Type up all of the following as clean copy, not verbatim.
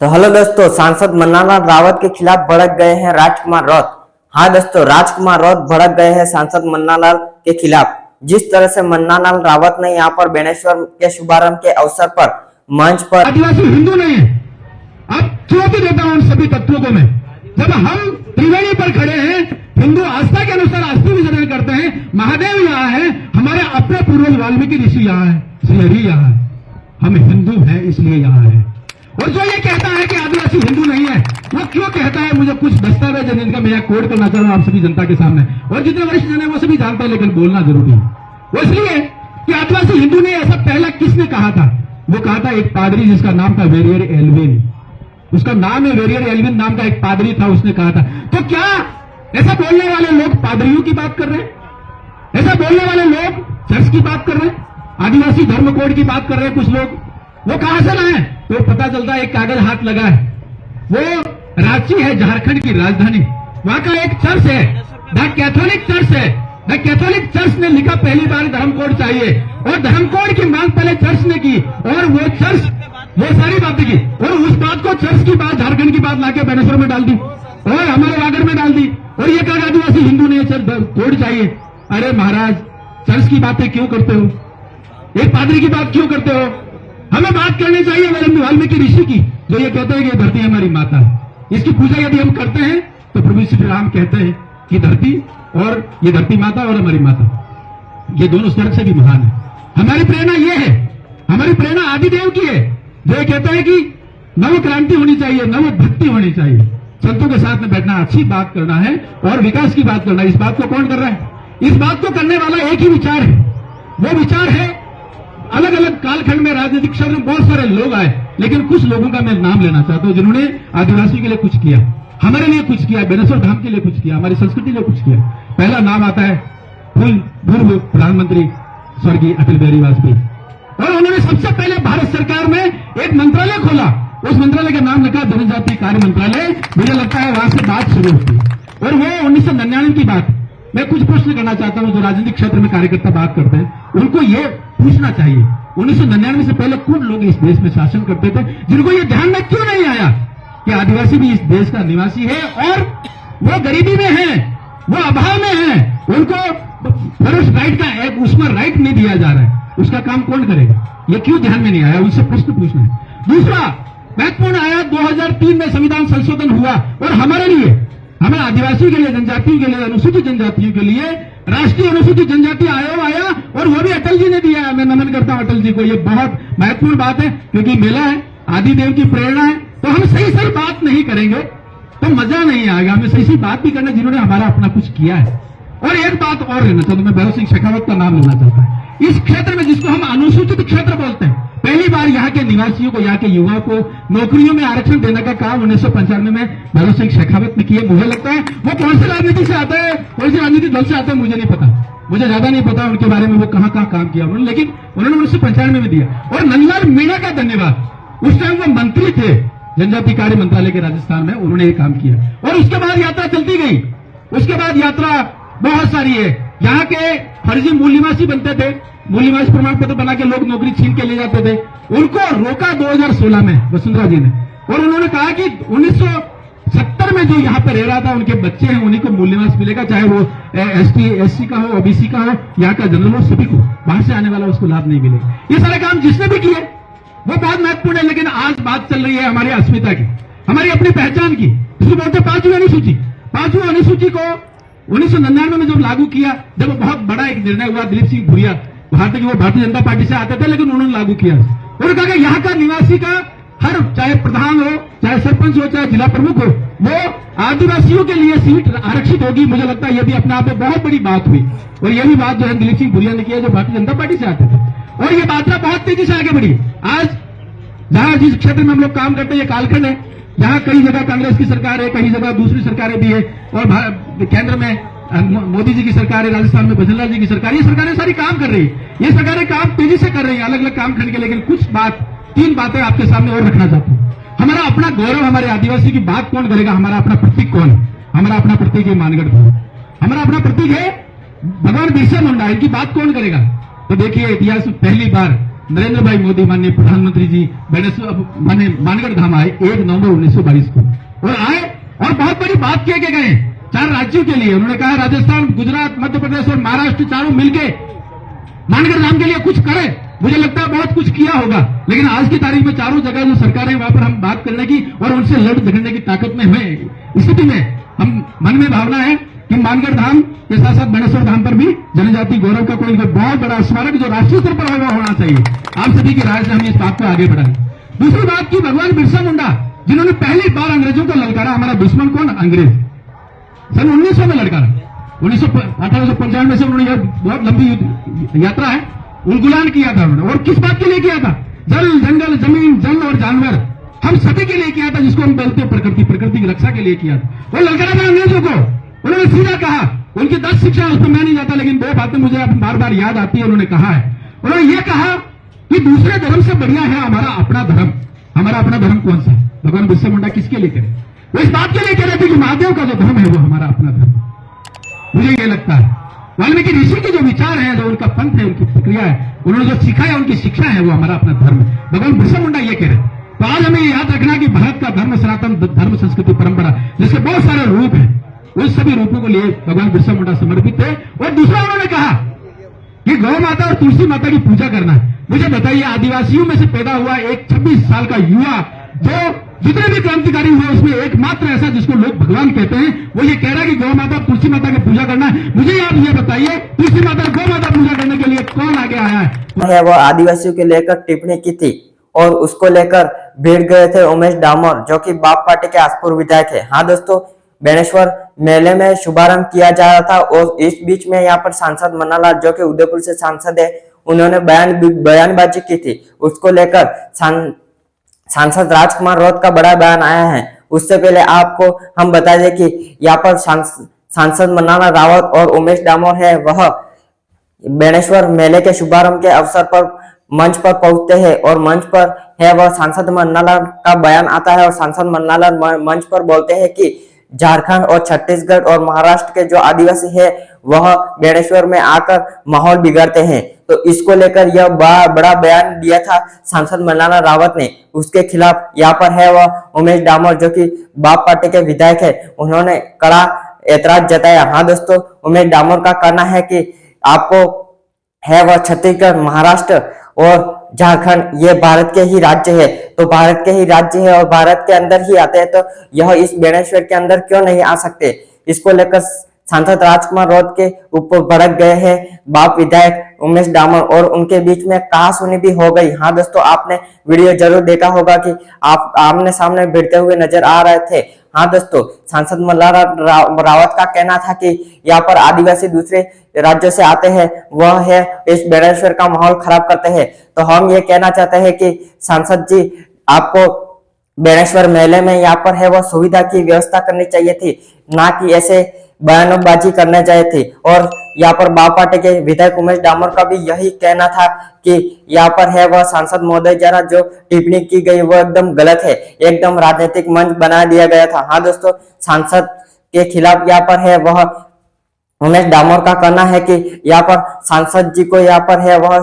तो हेलो दोस्तों, सांसद मन्नालाल रावत के खिलाफ भड़क गए हैं राजकुमार रौत। हाँ दोस्तों, राजकुमार रौत भड़क गए हैं सांसद मन्नालाल के खिलाफ। जिस तरह से मन्नालाल रावत ने यहाँ पर बेनेश्वर के शुभारंभ के अवसर पर मंच पर आदिवासी हिंदू नहीं है। अब चुनौती देता हूं उन सभी तत्वों को मैं। जब हम त्रिवेणी पर खड़े हैं, हिंदू आस्था के अनुसार अस्थि विसर्जन करते हैं, महादेव यहाँ है, हमारे अपने पूर्वज वाल्मीकि ऋषि यहाँ है, श्रीहरि यहाँ है, हम हिंदू हैं इसलिए यहाँ है। और जो ये कहता है कि आदिवासी हिंदू नहीं है, वो क्यों कहता है? मुझे कुछ दस्तावेज है जिनका मैं यहाँ कोड करना चाह रहा हूं आप सभी जनता के सामने, और जितने वरिष्ठ जन है वो सभी जानते हैं, लेकिन बोलना जरूरी है। वो इसलिए कि आदिवासी हिंदू ने ऐसा पहला किसने कहा था? वो कहा था एक पादरी जिसका नाम था वेरियर एल्विन। उसका नाम है वेरियर एल्विन, नाम का एक पादरी था, उसने कहा था। तो क्या ऐसा बोलने वाले लोग पादरियों की बात कर रहे हैं? ऐसा बोलने वाले लोग चर्च की बात कर रहे हैं? आदिवासी धर्म कोड की बात कर रहे हैं कुछ लोग? वो कहां से लाए? तो पता चलता है एक कागज हाथ लगा है, वो रांची है, झारखंड की राजधानी। वहां का एक चर्च है, द कैथोलिक चर्च है। द कैथोलिक चर्च ने लिखा पहली बार धर्म कोड चाहिए, और धर्म कोड की मांग पहले चर्च ने की, और वो चर्च वो सारी बातें की, और उस बात को चर्च की बात, झारखंड की बात लाके बेनेश्वर में डाल दी और हमारे वागड़ में डाल दी, और ये कहा आदिवासी हिंदू ने कोड चाहिए। अरे महाराज, चर्च की बातें क्यों करते हो? एक पादरी की बात क्यों करते हो? हमें बात करनी चाहिए वाल्मीकि ऋषि की, जो ये कहते हैं कि धरती हमारी माता है। इसकी पूजा यदि हम करते हैं तो प्रभु श्री राम कहते हैं कि धरती और ये धरती माता और हमारी माता, ये दोनों स्वर्ग से भी महान है। हमारी प्रेरणा ये है, हमारी प्रेरणा आदिदेव की है, जो ये कहता है कि नव क्रांति होनी चाहिए, नव भक्ति होनी चाहिए, संतों के साथ में बैठना, अच्छी बात करना है और विकास की बात करना है। इस बात को कौन कर रहा है? इस बात को करने वाला एक ही विचार है। वो विचार है, अलग अलग कालखंड में राजनीतिक क्षेत्र में बहुत सारे लोग आए, लेकिन कुछ लोगों का मैं नाम लेना चाहता हूं जिन्होंने आदिवासी के लिए कुछ किया, हमारे लिए कुछ किया, बेनेश्वर धाम के लिए कुछ किया, हमारी संस्कृति के लिए कुछ किया। पहला नाम आता है पूर्व प्रधानमंत्री स्वर्गीय अटल बिहारी वाजपेयी, और उन्होंने सबसे पहले भारत सरकार में एक मंत्रालय खोला। उस मंत्रालय का नाम रखा जनजातीय कार्य मंत्रालय। मुझे लगता है वहां से बात शुरू होती, और वो 1999 की बात। मैं कुछ प्रश्न करना चाहता हूं, जो राजनीतिक क्षेत्र में कार्यकर्ता बात करते हैं, उनको ये पूछना चाहिए 1999 से पहले कौन लोग इस देश में शासन करते थे, जिनको ये ध्यान में क्यों नहीं आया कि आदिवासी भी इस देश का निवासी है, और वो गरीबी में है, वो अभाव में है, उनको फर्स्ट राइट का एक उसमें राइट नहीं दिया जा रहा है। उसका काम कौन करेगा? ये क्यों ध्यान में नहीं आया? उनसे प्रश्न पूछना है। दूसरा महत्वपूर्ण आया, 2003 में संविधान संशोधन हुआ, और हमारे लिए, हमें आदिवासी के लिए, जनजातियों के लिए, अनुसूचित जनजातियों के लिए राष्ट्रीय अनुसूचित जनजाति आयोग आया, और वो भी अटल जी ने दिया है। मैं नमन करता हूं अटल जी को। ये बहुत महत्वपूर्ण बात है, क्योंकि मेला है, आदिदेव की प्रेरणा है। तो हम सही सही बात नहीं करेंगे तो मजा नहीं आएगा। हमें सही सही बात भी करना, जिन्होंने हमारा अपना कुछ किया है। और एक बात और लेना चाहता हूं, मैं भैरव सिंह शेखावत का नाम लेना चाहता हूं। इस क्षेत्र में, जिसको हम अनुसूचित क्षेत्र बोलते हैं, पहली बार यहाँ के निवासियों को, यहाँ के युवाओं को नौकरियों में आरक्षण देने का काम 1995 में भैरव सिंह शेखावत ने किया। मुझे लगता है वो कौन से राजनीति से आते हैं, कौन से राजनीतिक दल से आते हैं, मुझे नहीं पता, मुझे ज्यादा नहीं पता उनके बारे में, वो कहां कहां काम किया उन्होंने, लेकिन उन्होंने 1995 में दिया। और नंदलाल मीणा का धन्यवाद, उस टाइम वो मंत्री थे जनजातीय कार्य मंत्रालय के राजस्थान में, उन्होंने ये काम किया। और उसके बाद यात्रा चलती गई, उसके बाद यात्रा बहुत सारी है। यहाँ के फर्जी मूल निवासी बनते थे, मूल निवासी प्रमाण पत्र बना के लोग नौकरी छीन के ले जाते थे, उनको रोका 2016 में वसुंधरा जी ने, और उन्होंने कहा कि 1970 में जो यहाँ पे रह रहा था, उनके बच्चे हैं, उन्हीं को मूल निवास मिलेगा, चाहे वो एसटी एससी का हो, ओबीसी का हो, यहाँ का जनरल हो, सभी को, बाहर से आने वाला उसको लाभ नहीं मिलेगा। ये सारे काम जिसने भी किए वो बहुत महत्वपूर्ण है। लेकिन आज बात चल रही है हमारी अस्मिता की, हमारी अपनी पहचान की, जिसको बोलते 5वीं अनुसूची। 5वीं अनुसूची को 1999 में जब लागू किया, जब बहुत बड़ा एक निर्णय हुआ, दिलीप सिंह भुरिया, वो भारतीय जनता पार्टी से आते थे, लेकिन उन्होंने लागू किया। उन्होंने कहा कि यहाँ का निवासी का हर, चाहे प्रधान हो, चाहे सरपंच हो, चाहे जिला प्रमुख हो, वो आदिवासियों के लिए सीट आरक्षित होगी। मुझे लगता है ये भी अपने आप में बहुत बड़ी बात हुई, और ये भी बात जो है दिलीप सिंह भुरिया ने किया, जो भारतीय जनता पार्टी से आते थे, और ये यात्रा बहुत तेजी से आगे बढ़ी। आज जहां जिस क्षेत्र में हम लोग काम करते हैं, ये कालखंड है, यहाँ कई जगह कांग्रेस की सरकार है, कई जगह दूसरी सरकारें भी है, और केंद्र में मोदी जी की सरकार है, राजस्थान में भजनलाल जी की सरकार, ये सरकारें सारी काम कर रही है। ये सरकारें काम तेजी से कर रही है, अलग अलग काम खंड के। लेकिन कुछ बात, 3 बातें आपके सामने और रखना चाहता हूं। हमारा अपना गौरव, हमारे आदिवासी की बात कौन करेगा? हमारा अपना प्रतीक कौन है? हमारा अपना प्रतीक है मानगढ़ भवन, हमारा अपना प्रतीक है भगवान बिरसा मुंडा। इनकी बात कौन करेगा? तो देखिए, इतिहास में पहली बार नरेंद्र भाई मोदी माननीय प्रधानमंत्री जी मानगढ़ धाम आए 1 नवंबर 1922 को और आए और बहुत बड़ी बात कह के गए 4 राज्यों के लिए। उन्होंने कहा राजस्थान, गुजरात, मध्य प्रदेश और महाराष्ट्र चारों मिलके मानगढ़ धाम के लिए कुछ करे। मुझे लगता है बहुत कुछ किया होगा, लेकिन आज की तारीख में चारों जगह जो सरकार है वहां पर हम बात करने की और उनसे लड़ झगड़ने की ताकत में हमें स्थिति में हम मन में भावना है कि मानगढ़ धाम के साथ साथ बेणेश्वर धाम पर भी जनजाति गौरव का कोई बहुत बड़ा स्मारक जो राष्ट्रीय स्तर पर होना चाहिए। आप सभी की राय से हम इस बात को आगे बढ़ाएं। दूसरी बात की भगवान बिरसा मुंडा जिन्होंने पहली बार अंग्रेजों को ललकारा, हमारा दुश्मन कौन? अंग्रेज। सन 1900 में ललकारा। 1895 से उन्होंने बहुत लंबी यात्रा है, उलगुलान किया था उन्होंने। और किस बात के लिए किया था? जल, जंगल, जमीन, जल और जानवर हम सभी के लिए किया था, जिसको हम बोलते हैं प्रकृति, प्रकृति की रक्षा के लिए किया था। वो ललकारा था अंग्रेजों को। उन्होंने सीधा कहा, उनकी 10 शिक्षा उस पर मैं नहीं जाता, लेकिन 2 बातें मुझे बार बार याद आती है। उन्होंने कहा है, उन्होंने ये कहा कि दूसरे धर्म से बढ़िया है हमारा अपना धर्म। हमारा अपना धर्म कौन सा? भगवान बिरसा मुंडा किसके लिए करे? वो इस बात के लिए कह रहे थे कि महादेव का जो धर्म है वो हमारा अपना धर्म। मुझे ये लगता है वाल्मीकि ऋषि के जो विचार है, जो उनका पंथ है, उनकी प्रक्रिया है, उन्होंने जो सीखा है, उनकी शिक्षा है, वो हमारा अपना धर्म है। भगवान बिरसा मुंडा ये कह रहे हैं। तो आज हमें याद रखना कि भारत का धर्म सनातन धर्म, संस्कृति, परंपरा, जिसके बहुत सारे रूप हैं, उस सभी रूपों को लिए भगवान बिरसा मुंडा समर्पित है। और दूसरा उन्होंने कहा कि गौ माता और तुलसी माता की पूजा करना है। मुझे बताइए, आदिवासियों में से पैदा हुआ एक 26 साल का युवा जो जितने भी क्रांतिकारी हुए उसमें एकमात्र ऐसा जिसको लोग भगवान कहते हैं, वो ये कह रहा है कि गौ माता और तुलसी माता की पूजा करना है। मुझे आप ये बताइए, तुलसी माता गौ माता पूजा करने के लिए कौन आगे आया है? वो आदिवासियों के लेकर टिप्पणी की थी और उसको लेकर भीड़ गए थे उमेश डामोर, जो कि बाप पार्टी के आसपुर विधायक है। हाँ दोस्तों, बेणेश्वर मेले में शुभारंभ किया जा रहा था और इस बीच में यहाँ पर सांसद मन्नालाल, जो कि उदयपुर से सांसद है, उन्होंने बयानबाजी की थी। उसको लेकर सांसद राजकुमार रौत का बड़ा बयान आया है। उससे पहले आपको हम बता दें कि यहाँ पर सांसद मन्नालाल रावत और उमेश डामोर है, वह बेणेश्वर मेले के शुभारंभ के अवसर पर मंच पर पहुंचते हैं और मंच पर है वह सांसद मन्नालाल का बयान आता है और सांसद मन्नालाल मंच पर बोलते हैं कि झारखंड और छत्तीसगढ़ और महाराष्ट्र के जो आदिवासी है वह बेणेश्वर में आकर माहौल बिगाड़ते हैं। तो इसको लेकर यह बड़ा बयान दिया था सांसद मन्नालाल रावत ने। उसके खिलाफ यहाँ पर है वह उमेश डामोर, जो कि बाप पार्टी के विधायक है, उन्होंने कड़ा ऐतराज जताया। हाँ दोस्तों, उमेश डामोर का कहना है कि आपको है वह छत्तीसगढ़, महाराष्ट्र और झारखंड ये भारत के ही राज्य है, तो भारत के ही राज्य है और भारत के अंदर ही आते हैं, तो यह इस बेणेश्वर के अंदर क्यों नहीं आ सकते? इसको लेकर सांसद राजकुमार रौत के ऊपर भड़क गए हैं बाप विधायक उमेश डामोर और उनके बीच में कहासुनी भी हो गई। हाँ दोस्तों, आपने वीडियो जरूर देखा होगा कि आप आमने सामने भिड़ते हुए नजर आ रहे थे। हाँ दोस्तों, सांसद मन्नालाल रावत का कहना था कि यहाँ पर आदिवासी दूसरे राज्यों से आते हैं, वह है इस बेणेश्वर का माहौल खराब करते हैं। तो हम ये कहना चाहते हैं कि सांसद जी, आपको बेणेश्वर मेले में यहाँ पर है वह सुविधा की व्यवस्था करनी चाहिए थी, ना कि ऐसे बयानबाजी करने चाहिए थी। और यहाँ पर बाप पार्टी के विधायक उमेश डामोर का भी यही कहना था कि यहाँ पर है वह सांसद महोदय द्वारा जो टिप्पणी की गई वो एकदम गलत है, एकदम राजनीतिक मंच बना दिया गया था। हाँ दोस्तों, सांसद के खिलाफ यहाँ पर है वह उमेश डामोर का कहना है कि यहाँ पर सांसद जी को यहाँ पर है वह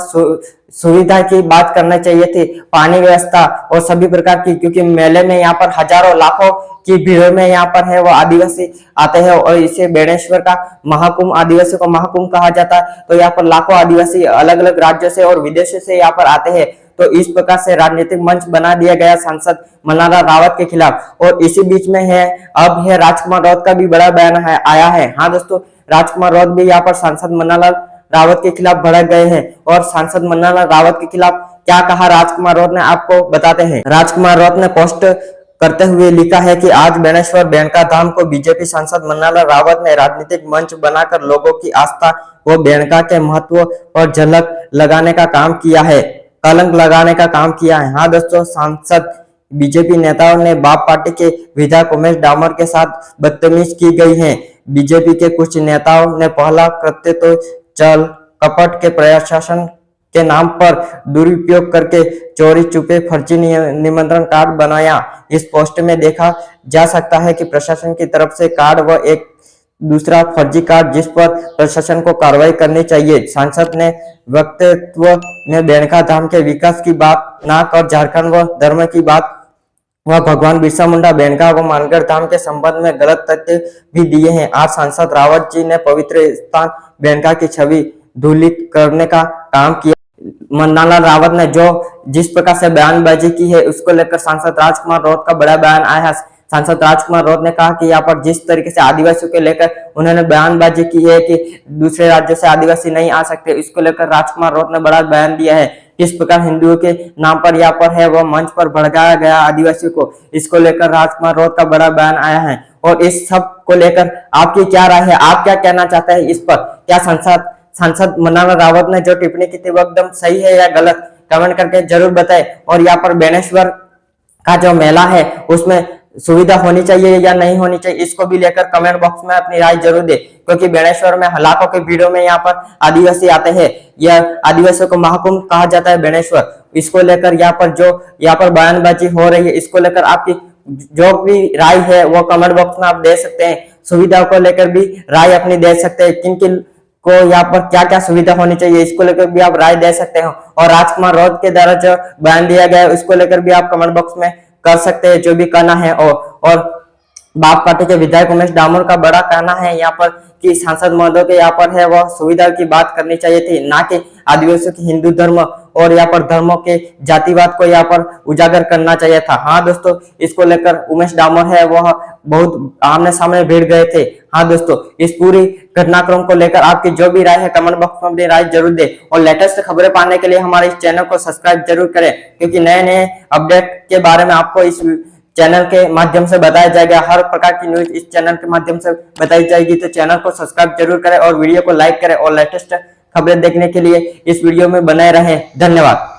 सुविधा की बात करना चाहिए थी, पानी व्यवस्था और सभी प्रकार की, क्योंकि मेले में यहाँ पर हजारों लाखों की भीड़ में यहाँ पर है वो आदिवासी आते हैं और इसे बेणेश्वर का महाकुंभ, आदिवासी को महाकुंभ कहा जाता है। तो यहाँ पर लाखों आदिवासी अलग अलग राज्यों से और विदेशों से यहाँ पर आते हैं। तो इस प्रकार से राजनीतिक मंच बना दिया गया सांसद मन्नालाल रावत के खिलाफ। और इसी बीच में है अब है राजकुमार रौत का भी बड़ा बयान आया है। हाँ दोस्तों, राजकुमार रौत भी यहाँ पर सांसद मन्नालाल रावत के खिलाफ भड़क गए हैं और सांसद मन्नालाल रावत के खिलाफ क्या कहा राजकुमार रौत ने, आपको बताते हैं। राजकुमार रौत ने पोस्ट करते हुए लिखा है कि आज बेणेश्वर बेणका धाम को बीजेपी सांसद मन्नालाल रावत ने राजनीतिक मंच बनाकर लोगों की आस्था व बेणका के महत्व पर झलक लगाने का काम किया है, कलंक लगाने का काम किया है। हाँ दोस्तों, सांसद बीजेपी नेताओं ने बाप पार्टी के विधायक उमेश डामोर के साथ बदतमीज की गई है। बीजेपी के कुछ नेताओं ने पहला कृत्य तो चल कपट के प्रशासन के नाम पर दुरुपयोग करके चोरी छुपे फर्जी निमंत्रण कार्ड बनाया। इस पोस्ट में देखा जा सकता है कि प्रशासन की तरफ से कार्ड व एक दूसरा फर्जी कार्ड जिस पर प्रशासन को कार्रवाई करनी चाहिए। सांसद ने वक्तव्य में मेनका धाम के विकास की बात ना कर झारखंड व धर्म की बात वह भगवान बिरसा मुंडा मेनका व मानगढ़ धाम के संबंध में गलत तथ्य भी दिए हैं। आज सांसद रावत जी ने पवित्र स्थान मेनका की छवि धूलित करने का काम किया। मन्नालाल रावत ने जो जिस प्रकार से बयानबाजी की है उसको लेकर सांसद राजकुमार रौत का बड़ा बयान आया है। सांसद राजकुमार रौत ने कहा कि यहाँ पर जिस तरीके से आदिवासियों को लेकर उन्होंने बयानबाजी की है कि दूसरे राज्यों से आदिवासी नहीं आ सकते, इसको लेकर राजकुमार रौत ने बड़ा बयान दिया है। किस प्रकार हिंदुओं के नाम पर यहाँ पर है वह मंच पर भड़काया गया आदिवासियों को, इसको लेकर राजकुमार रौत का बड़ा बयान आया है। और इस सब को लेकर आपकी क्या राय है, आप क्या कहना चाहते हैं इस पर? क्या सांसद मन्नालाल रावत ने जो टिप्पणी की थी वो एकदम सही है या गलत, कमेंट करके जरूर बताएं। और यहाँ पर बेनेश्वर का जो मेला है उसमें सुविधा होनी चाहिए या नहीं होनी चाहिए, इसको भी लेकर कमेंट बॉक्स में अपनी राय जरूर दे, क्योंकि बेनेश्वर में लाखों के भीड़ों में यहाँ पर आदिवासी आते हैं। यह आदिवासियों को महाकुंभ कहा जाता है बेनेश्वर। इसको लेकर यहाँ पर बयानबाजी हो रही है, इसको लेकर आपकी जो भी राय है वो कमेंट बॉक्स में आप दे सकते हैं। सुविधा को लेकर भी राय अपनी दे सकते हैं, किन किन को यहाँ पर क्या क्या सुविधा होनी चाहिए, इसको लेकर भी आप राय दे सकते हो। और राजकुमार रौत के द्वारा जो बयान दिया गया है उसको लेकर भी आप कमेंट बॉक्स में कर सकते हैं, जो भी कहना है। और बाप पार्टी के विधायक उमेश डामोर का बड़ा कहना है यहाँ पर कि सांसद महोदय के यहाँ पर है वह सुविधा की बात करनी चाहिए थी, ना कि आदिवासियों के हिंदू धर्म और यहाँ पर धर्मों के जातिवाद को यहाँ पर उजागर करना चाहिए था। हाँ दोस्तों, इसको लेकर उमेश डामोर है वह बहुत आमने सामने भिड़ गए थे। हाँ दोस्तों, इस पूरी घटनाक्रम को लेकर आपकी जो भी राय है कमेंट बॉक्स में अपनी राय जरूर दे। और लेटेस्ट खबरें पाने के लिए हमारे इस चैनल को सब्सक्राइब जरूर करें, क्योंकि नए नए अपडेट के बारे में आपको इस चैनल के माध्यम से बताया जाएगा। हर प्रकार की न्यूज इस चैनल के माध्यम से बताई जाएगी, तो चैनल को सब्सक्राइब जरूर करें और वीडियो को लाइक करें। और लेटेस्ट खबरें देखने के लिए इस वीडियो में बने रहें। धन्यवाद।